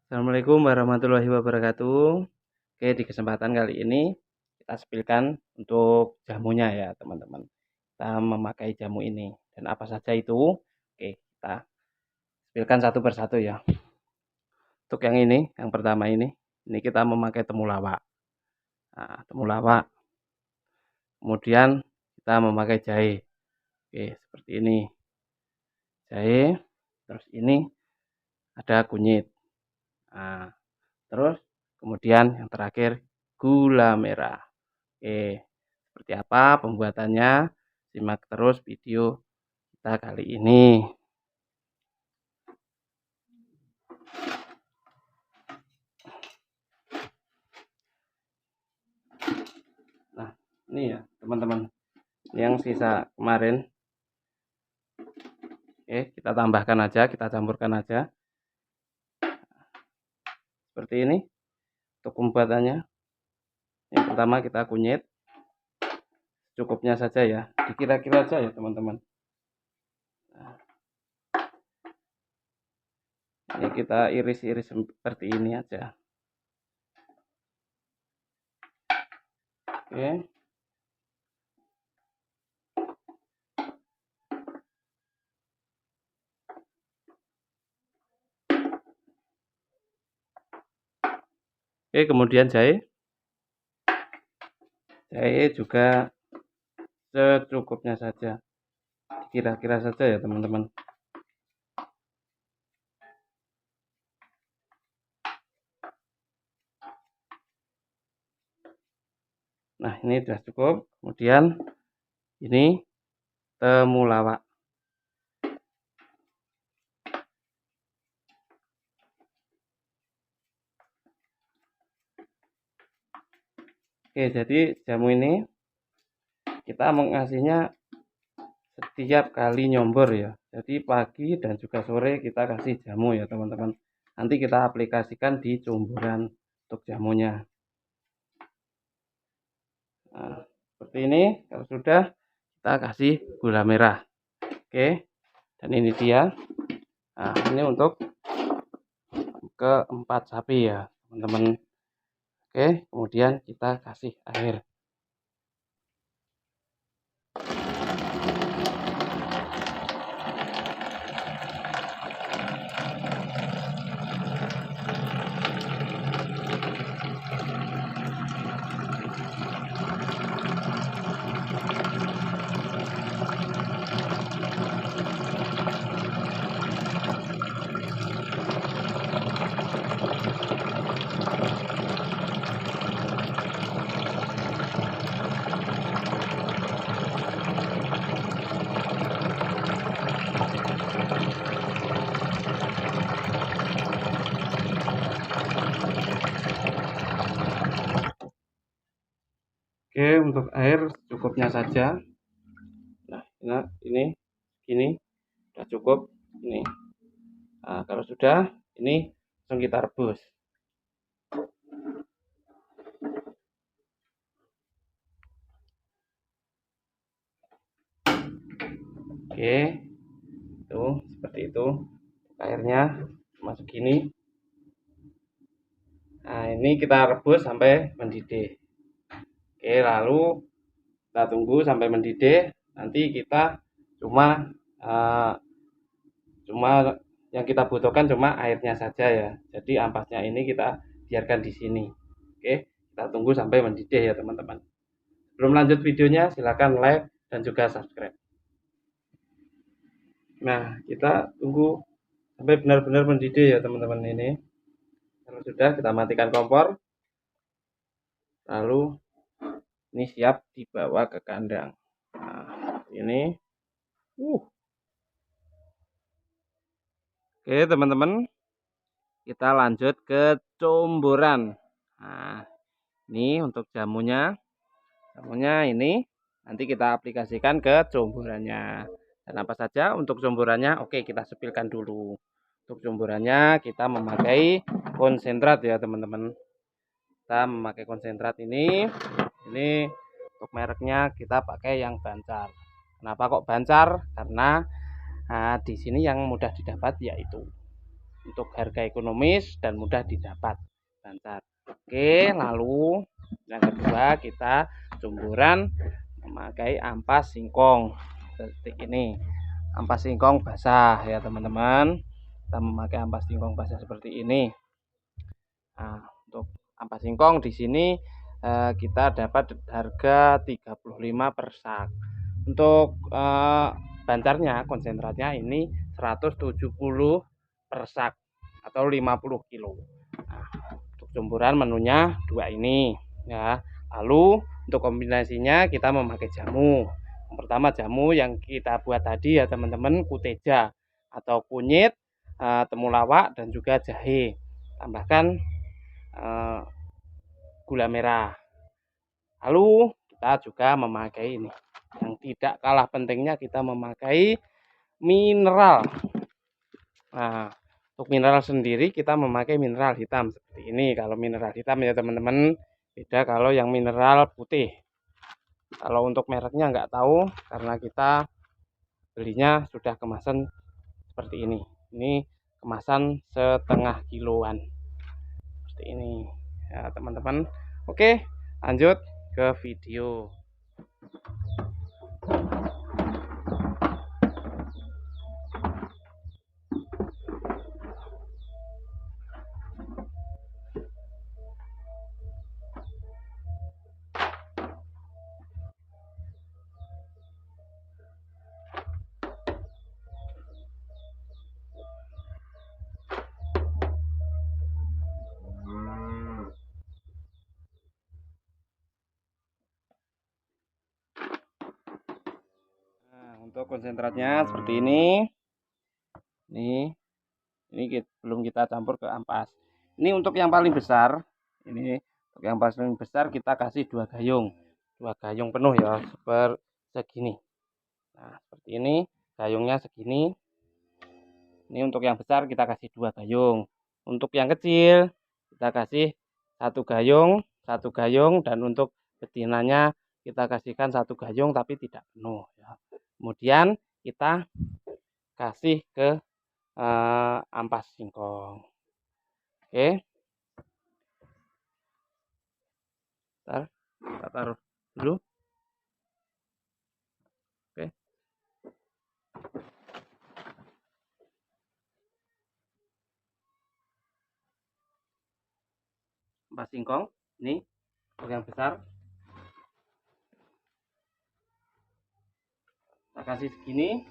Assalamualaikum warahmatullahi wabarakatuh. Oke, di kesempatan kali ini kita spillkan untuk jamunya ya, teman-teman. Kita memakai jamu ini dan apa saja itu? Oke, kita spillkan satu persatu ya. Untuk yang ini, yang pertama ini kita memakai temulawak. Nah, temulawak. Kemudian kita memakai jahe. Oke, seperti ini. Jahe, terus ini ada kunyit. Nah, terus kemudian yang terakhir gula merah. Oke, seperti apa pembuatannya? Simak terus video kita kali ini. Nah, ini ya teman-teman, yang sisa kemarin. Oke, kita tambahkan aja, kita campurkan aja. Seperti ini untuk pembuatannya. Yang pertama kita kunyit. Cukupnya saja ya, dikira-kira aja ya teman-teman. Nah, ini kita iris-iris seperti ini aja. Oke. Oke, kemudian jahe. Jahe juga secukupnya saja. Kira-kira saja ya teman-teman. Nah, ini sudah cukup. Kemudian ini temulawak. Oke, jadi jamu ini kita mengasihnya setiap kali nyombor ya. Jadi pagi dan juga sore kita kasih jamu ya teman-teman. Nanti kita aplikasikan di comboran untuk jamunya. Nah, seperti ini. Kalau sudah, kita kasih gula merah. Oke, dan ini dia. Nah, ini untuk keempat sapi ya teman-teman. Oke, kemudian kita kasih air. Oke, untuk air cukupnya saja. Nah, ini sudah cukup. Ini. Nah, kalau sudah, ini langsung kita rebus. Oke, itu seperti itu. Airnya masuk gini. Nah, ini kita rebus sampai mendidih. Oke, lalu kita tunggu sampai mendidih. Nanti kita cuma yang kita butuhkan cuma airnya saja ya. Jadi ampasnya ini kita biarkan di sini. Oke, kita tunggu sampai mendidih ya teman-teman. Sebelum lanjut videonya, silakan like dan juga subscribe. Nah, kita tunggu sampai benar-benar mendidih ya teman-teman ini. Kalau sudah, kita matikan kompor. Lalu ini siap dibawa ke kandang. Nah, ini. Oke teman-teman, kita lanjut ke comboran. Nah, ini untuk jamunya. Jamunya ini nanti kita aplikasikan ke comborannya. Dan apa saja untuk comborannya? Oke, kita spillkan dulu. Untuk comborannya kita memakai konsentrat ya teman-teman. Kita memakai konsentrat ini. Ini untuk mereknya kita pakai yang Bancar. Kenapa kok Bancar? Karena di sini yang mudah didapat yaitu untuk harga ekonomis dan mudah didapat Bancar. Oke, lalu yang kedua kita jumburan memakai ampas singkong seperti ini. Ampas singkong basah ya teman-teman. Kita memakai ampas singkong basah seperti ini. Nah, untuk ampas singkong di sini kita dapat harga 35 per sak. Untuk bancarnya konsentratnya ini 170 per sak atau 50 kilo. Nah, untuk jumburan menunya dua ini ya. Lalu untuk kombinasinya kita memakai jamu. Yang pertama jamu yang kita buat tadi ya teman-teman, kuteja atau kunyit, temulawak dan juga jahe. Tambahkan gula merah. Lalu kita juga memakai ini. Yang tidak kalah pentingnya kita memakai mineral. Nah, untuk mineral sendiri kita memakai mineral hitam seperti ini. Kalau mineral hitam ya teman-teman, beda kalau yang mineral putih. Kalau untuk mereknya nggak tahu karena kita belinya sudah kemasan seperti ini. Ini kemasan setengah kiloan seperti ini ya teman-teman. Oke, lanjut ke video. Nah, untuk konsentratnya seperti ini. Ini belum kita campur ke ampas. Ini untuk yang paling besar. Ini untuk yang paling besar kita kasih 2 gayung. 2 gayung penuh ya, segini. Nah, seperti ini, gayungnya segini. Ini untuk yang besar kita kasih 2 gayung. Untuk yang kecil kita kasih 1 gayung dan untuk betinanya kita kasihkan 1 gayung tapi tidak penuh ya. Kemudian kita kasih ke ampas singkong. Oke. Bentar, kita taruh dulu. Oke. Ampas singkong ini untuk yang besar. Kita kasih segini.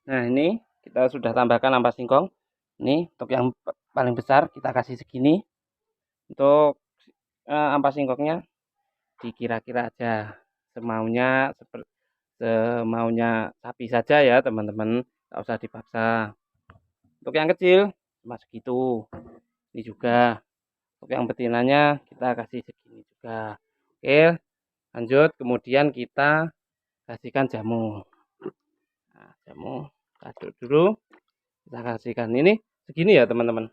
Nah, ini kita sudah tambahkan ampas singkong. Ini untuk yang paling besar kita kasih segini. Untuk ampas singkongnya dikira-kira aja semaunya, semaunya sapi saja ya teman-teman, nggak usah dipaksa. Untuk yang kecil cuma segitu. Ini juga untuk yang betinanya kita kasih segini juga. Oke, lanjut kemudian kita kasihkan jamu. Nah, jamu aduk dulu, kita kasihkan ini segini ya teman-teman.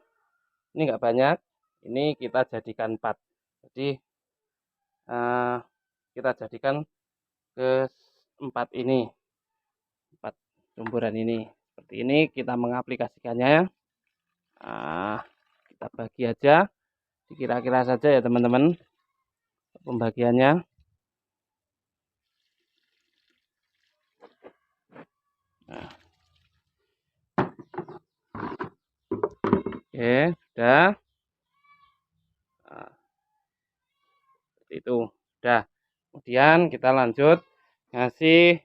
Ini enggak banyak, ini kita jadikan 4. Jadi kita jadikan ke 4 ini, 4 jumburan ini. Seperti ini kita mengaplikasikannya. Kita bagi aja, dikira-kira saja ya teman-teman pembagiannya. Nah. Oke, sudah. Nah, seperti itu. Sudah. Kemudian kita lanjut ngasih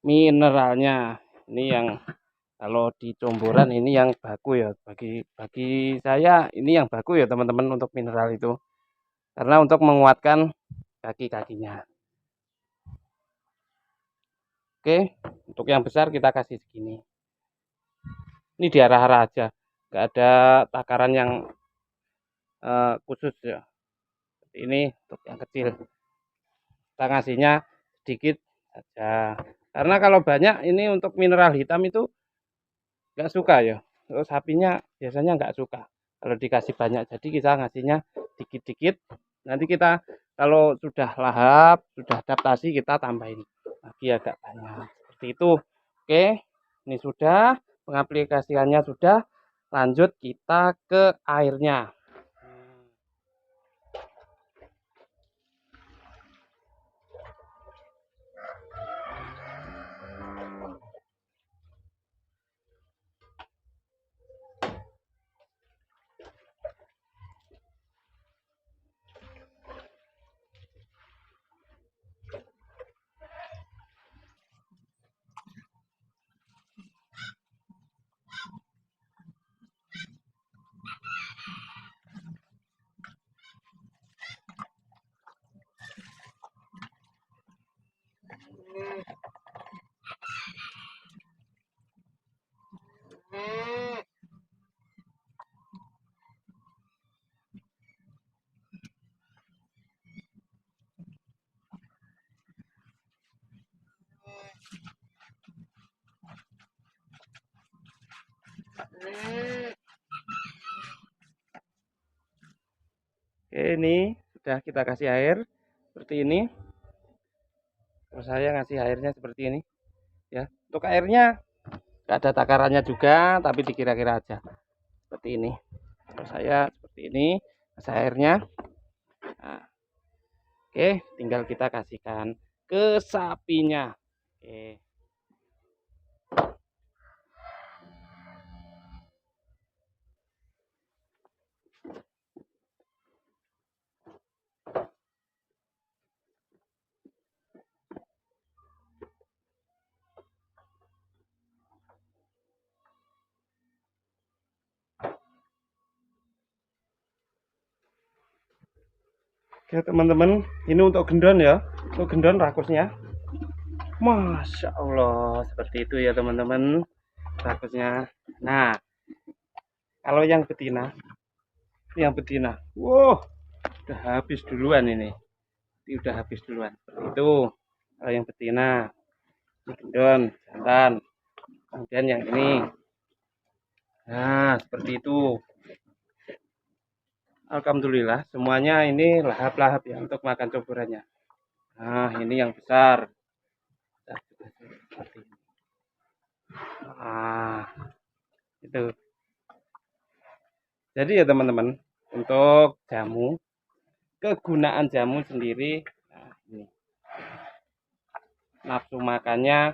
mineralnya. Ini yang kalau di jumburan ini yang baku ya. Bagi saya ini yang baku ya teman-teman untuk mineral itu. Karena untuk menguatkan kaki-kakinya. Oke, untuk yang besar kita kasih segini. Ini diarah-arah aja, nggak ada takaran yang khusus ya. Ini untuk yang kecil kita ngasihnya sedikit saja Karena kalau banyak ini untuk mineral hitam itu nggak suka ya. Terus sapinya biasanya nggak suka kalau dikasih banyak. Jadi kita ngasihnya dikit-dikit. Nanti kita kalau sudah lahap, sudah adaptasi kita tambahin lagi agak banyak. Seperti itu. Oke, ini sudah pengaplikasiannya sudah. Lanjut kita ke airnya. Oke, ini sudah kita kasih air seperti ini. Terus saya ngasih airnya seperti ini ya. Untuk airnya nggak ada takarannya juga, tapi dikira-kira aja seperti ini. Terus saya seperti ini kasih airnya. Nah, oke, tinggal kita kasihkan ke sapinya. Oke. Oke teman-teman, ini untuk gendon ya. Untuk gendon rakusnya. Masya Allah, seperti itu ya teman-teman. Rakusnya. Nah, kalau yang betina, wow, udah habis duluan ini. Ini udah habis duluan. Seperti itu. Kalau yang betina, ini gendon, jantan. Kemudian yang ini. Nah, seperti itu. Alhamdulillah, semuanya ini lahap-lahap ya untuk makan coburannya. Nah, ini yang besar. Nah, itu. Jadi ya teman-teman, untuk jamu, kegunaan jamu sendiri, nah ini. Nafsu makannya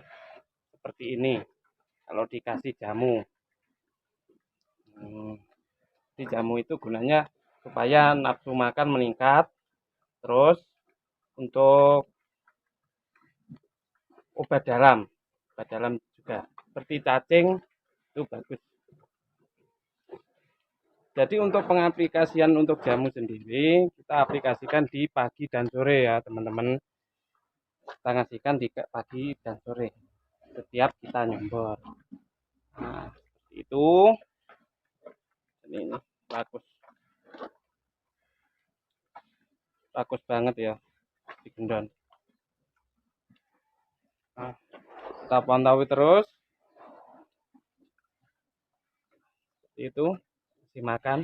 seperti ini. Kalau dikasih jamu. Di jamu itu gunanya supaya nafsu makan meningkat. Terus untuk obat dalam juga seperti cacing itu bagus. Jadi untuk pengaplikasian untuk jamu sendiri kita aplikasikan di pagi dan sore ya teman-teman. Kita ngasihkan di pagi dan sore setiap kita nyombor. Nah, seperti itu. Ini bagus, bagus banget ya di gendon. Nah, kita pantau terus. Seperti itu, kasih makan.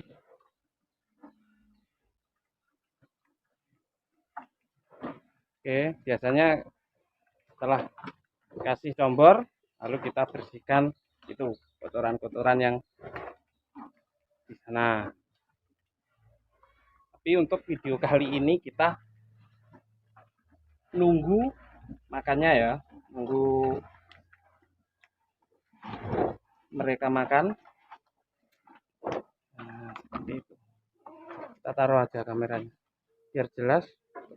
Oke, biasanya setelah kasih combor, lalu kita bersihkan itu kotoran-kotoran yang di sana. Tapi untuk video kali ini kita nunggu makannya ya, nunggu mereka makan. Nah, seperti itu. Kita taruh aja kameranya biar jelas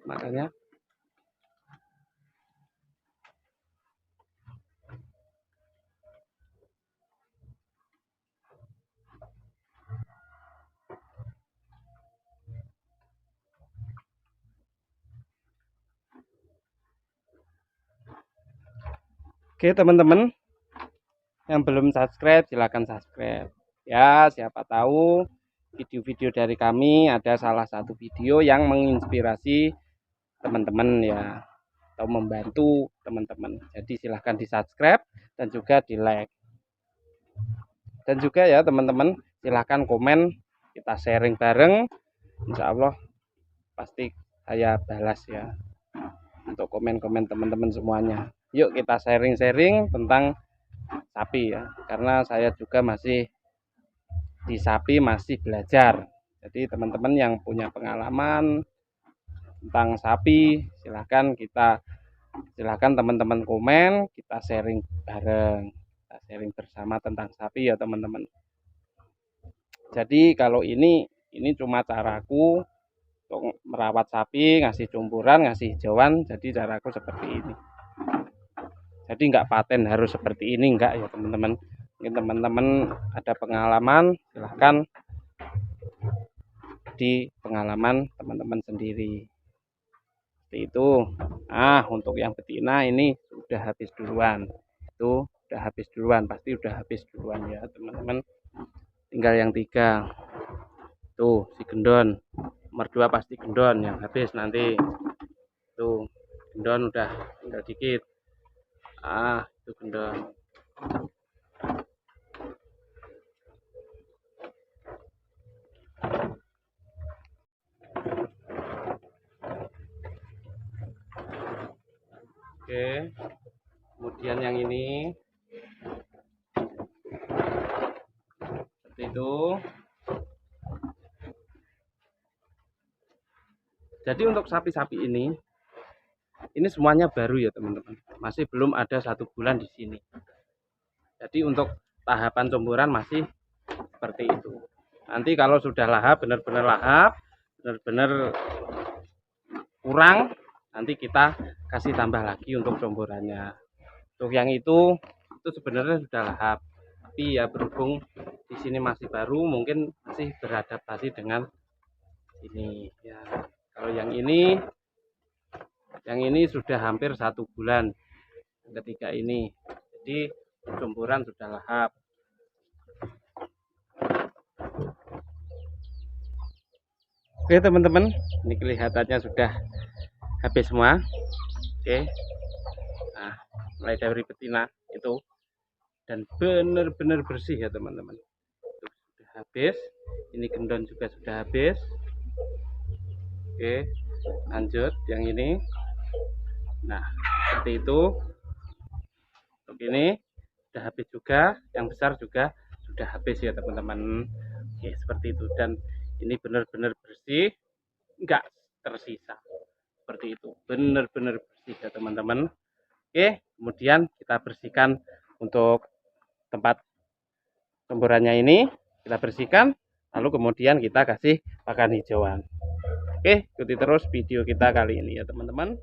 makannya. Oke teman-teman, yang belum subscribe silahkan subscribe ya. Siapa tahu video-video dari kami ada salah satu video yang menginspirasi teman-teman ya, atau membantu teman-teman. Jadi silahkan di subscribe dan juga di like. Dan juga ya teman-teman, silahkan komen, kita sharing bareng. Insya Allah pasti saya balas ya untuk komen-komen teman-teman semuanya. Yuk kita sharing-sharing tentang sapi ya, karena saya juga masih di sapi masih belajar. Jadi teman-teman yang punya pengalaman tentang sapi silahkan teman-teman komen, kita sharing bareng, kita sharing bersama tentang sapi ya teman-teman. Jadi kalau ini cuma caraku untuk merawat sapi, ngasih cumburan, ngasih hijauan. Jadi caraku seperti ini. Jadi nggak paten harus seperti ini, enggak ya teman-teman. Mungkin teman-teman ada pengalaman, silahkan di pengalaman teman-teman sendiri. Seperti itu. Nah, untuk yang betina ini sudah habis duluan. Itu udah habis duluan, pasti udah habis duluan ya teman-teman. Tinggal yang 3. Tuh, si gendon. Nomor 2 pasti gendon yang habis nanti. Tuh, gendon udah tinggal dikit. Itu gendon. Oke, kemudian yang ini seperti itu. Jadi untuk sapi-sapi ini semuanya baru ya teman-teman, masih belum ada 1 bulan di sini. Jadi untuk tahapan cumburan masih seperti itu. Nanti kalau sudah lahap, benar-benar lahap, benar-benar kurang, nanti kita kasih tambah lagi untuk cumburannya. Untuk yang itu sebenarnya sudah lahap, tapi ya berhubung di sini masih baru, mungkin masih beradaptasi dengan ini ya. Kalau yang ini sudah hampir 1 bulan ketika ini, jadi cumburan sudah lahap. Oke teman-teman, ini kelihatannya sudah habis semua. Oke, nah mulai dari betina itu, dan benar-benar bersih ya teman-teman. Sudah habis, ini gendon juga sudah habis. Oke, lanjut yang ini. Nah seperti itu. Untuk ini sudah habis juga, yang besar juga sudah habis ya teman-teman. Oke, seperti itu, dan ini benar-benar bersih, enggak tersisa. Seperti itu, benar-benar bersih ya teman-teman. Oke, kemudian kita bersihkan untuk tempat cemburannya ini, kita bersihkan, lalu kemudian kita kasih pakan hijauan. Oke, ikuti terus video kita kali ini ya teman-teman.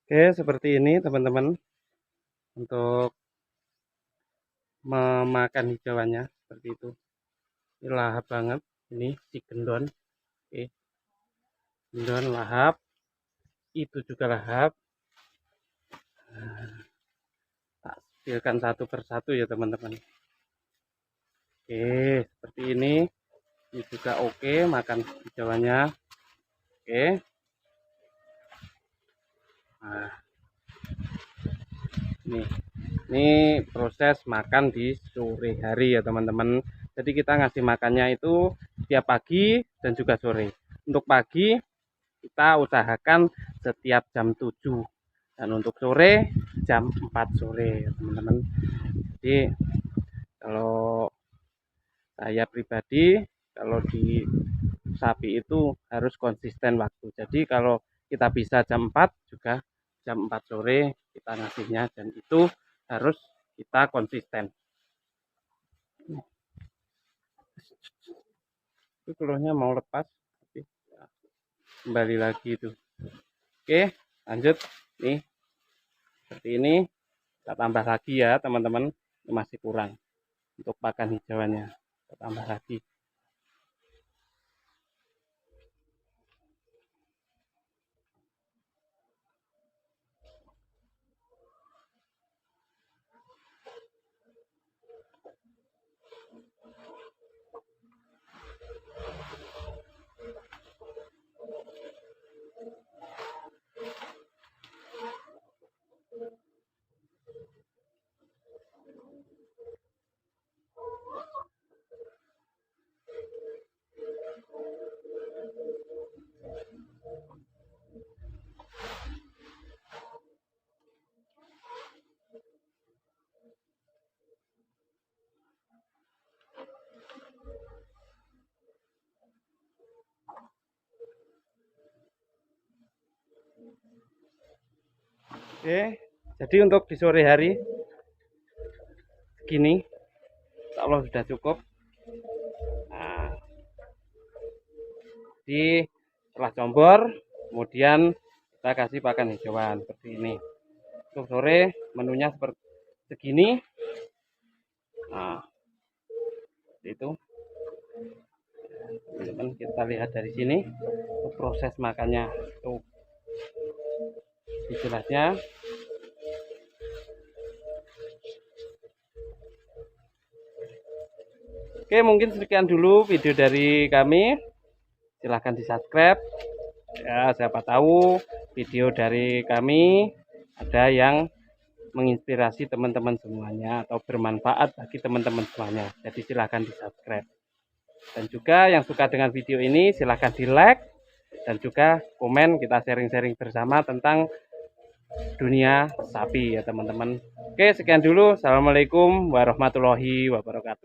Oke, seperti ini teman-teman untuk memakan hijauannya, seperti itu. Ini lahap banget, ini si gendon. Oke, gendon lahap, itu juga lahap. Tak spill satu persatu ya teman-teman. Oke, seperti ini juga oke, makan hijauannya. Oke, nah Ini proses makan di sore hari ya teman-teman. Jadi kita ngasih makannya itu setiap pagi dan juga sore. Untuk pagi kita usahakan setiap jam 7 dan untuk sore jam 4 sore ya teman-teman. Jadi kalau saya pribadi kalau di sapi itu harus konsisten waktu. Jadi kalau kita bisa jam 4 juga jam 4 sore kita ngasihnya, dan itu harus kita konsisten. Itu telurnya mau lepas, tapi kembali lagi itu. Oke, lanjut nih. Seperti ini kita tambah lagi ya teman-teman. Ini masih kurang untuk pakan hijauannya, kita tambah lagi. Oke, jadi untuk di sore hari segini Allah sudah cukup. Nah, di setelah combor kemudian kita kasih pakan hijauan seperti ini. Untuk sore menunya seperti segini. Nah, itu teman-teman, kita lihat dari sini proses makannya tuh jelasnya. Oke, mungkin sekian dulu video dari kami. Silahkan di subscribe ya, siapa tahu video dari kami ada yang menginspirasi teman-teman semuanya atau bermanfaat bagi teman-teman semuanya. Jadi silahkan di subscribe, dan juga yang suka dengan video ini silahkan di like dan juga komen. Kita sharing-sharing bersama tentang dunia sapi ya teman-teman. Oke, sekian dulu. Assalamualaikum warahmatullahi wabarakatuh.